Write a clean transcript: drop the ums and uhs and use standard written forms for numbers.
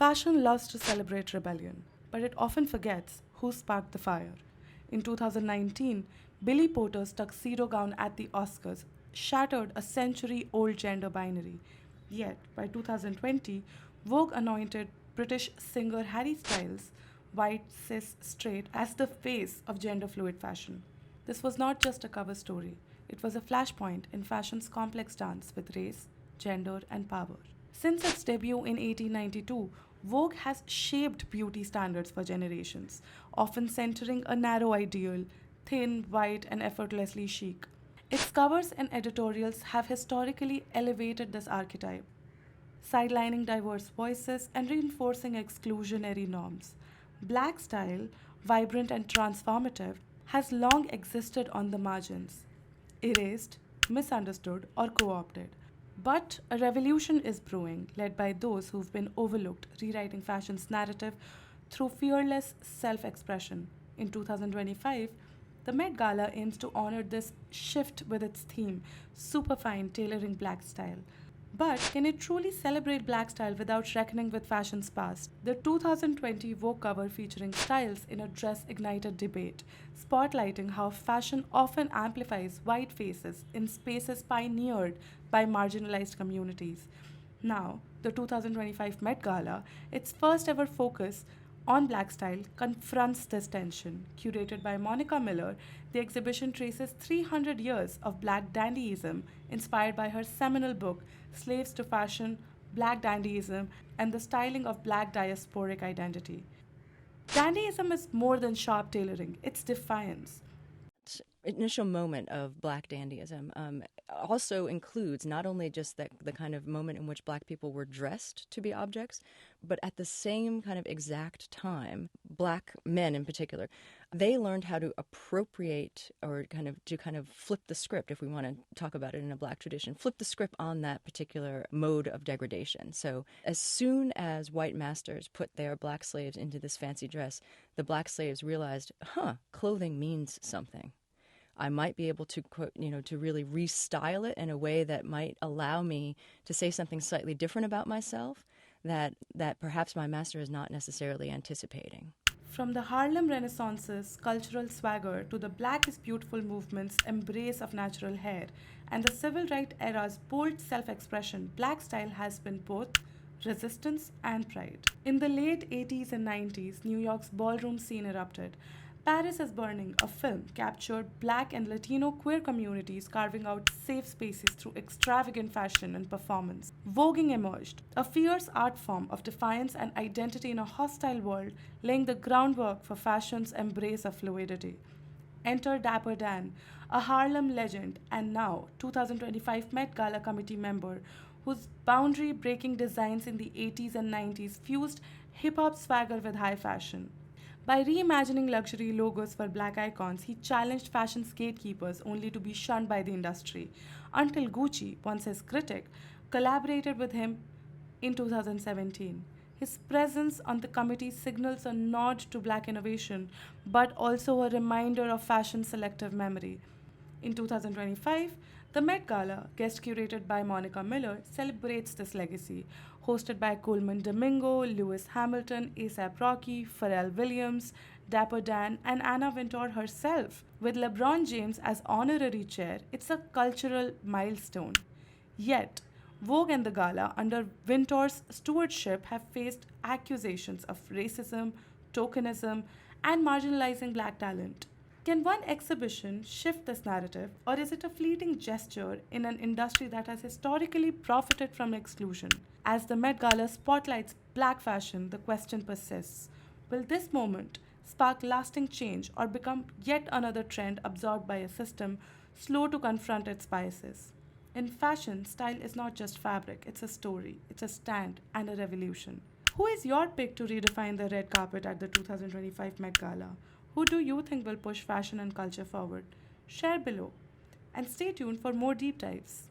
Fashion loves to celebrate rebellion, but it often forgets who sparked the fire. In 2019, Billy Porter's tuxedo gown at the Oscars shattered a century old gender binary. Yet, by 2020, Vogue anointed British singer Harry Styles, white, cis, straight, as the face of gender fluid fashion. This was not just a cover story, it was a flashpoint in fashion's complex dance with race, gender, and power. Since its debut in 1892, Vogue has shaped beauty standards for generations, often centering a narrow ideal: thin, white, and effortlessly chic. Its covers and editorials have historically elevated this archetype, sidelining diverse voices and reinforcing exclusionary norms. Black style, vibrant and transformative, has long existed on the margins, erased, misunderstood, or co opted. But a revolution is brewing, led by those who've been overlooked, rewriting fashion's narrative through fearless self expression. In 2025, the Met Gala aims to honor this shift with its theme, Superfine, Tailoring Black Style. But can it truly celebrate black style without reckoning with fashion's past? The 2020 Vogue cover featuring styles in a dress ignited debate, spotlighting how fashion often amplifies white faces in spaces pioneered by marginalized communities. Now, the 2025 Met Gala, its first ever focus on black style, confronts this tension. Curated by Monica Miller, the exhibition traces 300 years of black dandyism inspired by her seminal book, Slaves to Fashion, Black Dandyism, and the Styling of Black Diasporic Identity. Dandyism is more than sharp tailoring, it's defiance. Initial moment of Black dandyism also includes not only just the kind of moment in which Black people were dressed to be objects, but at the same kind of exact time, Black men in particular, they learned how to appropriate or kind of flip the script, if we want to talk about it in a Black tradition, flip the script on that particular mode of degradation. So as soon as white masters put their Black slaves into this fancy dress, the Black slaves realized, clothing means something. I might be able to, to really restyle it in a way that might allow me to say something slightly different about myself that perhaps my master is not necessarily anticipating. From the Harlem Renaissance's cultural swagger to the Black is Beautiful movement's embrace of natural hair and the civil rights era's bold self expression, Black style has been both resistance and pride. In the late 80s and 90s, New York's ballroom scene erupted. Paris is Burning, a film, captured Black and Latino queer communities carving out safe spaces through extravagant fashion and performance. Voguing emerged, a fierce art form of defiance and identity in a hostile world, laying the groundwork for fashion's embrace of fluidity. Enter Dapper Dan, a Harlem legend and now 2025 Met Gala committee member whose boundary breaking designs in the 80s and 90s fused hip hop swagger with high fashion. By reimagining luxury logos for black icons, he challenged fashion's gatekeepers only to be shunned by the industry, until Gucci, once his critic, collaborated with him in 2017. His presence on the committee signals a nod to black innovation, but also a reminder of fashion's selective memory. In 2025, the Met Gala, guest curated by Monica Miller, celebrates this legacy. Hosted by Coleman Domingo, Lewis Hamilton, A$AP Rocky, Pharrell Williams, Dapper Dan, and Anna Wintour herself. With LeBron James as honorary chair, it's a cultural milestone. Yet, Vogue and the gala, under Wintour's stewardship, have faced accusations of racism, tokenism, and marginalizing black talent. Can one exhibition shift this narrative, or is it a fleeting gesture in an industry that has historically profited from exclusion? As the Met Gala spotlights black fashion, the question persists: will this moment spark lasting change or become yet another trend absorbed by a system slow to confront its biases? In fashion, style is not just fabric, it's a story, it's a stand, and a revolution. Who is your pick to redefine the red carpet at the 2025 Met Gala? Who do you think will push fashion and culture forward? Share below. And stay tuned for more deep dives.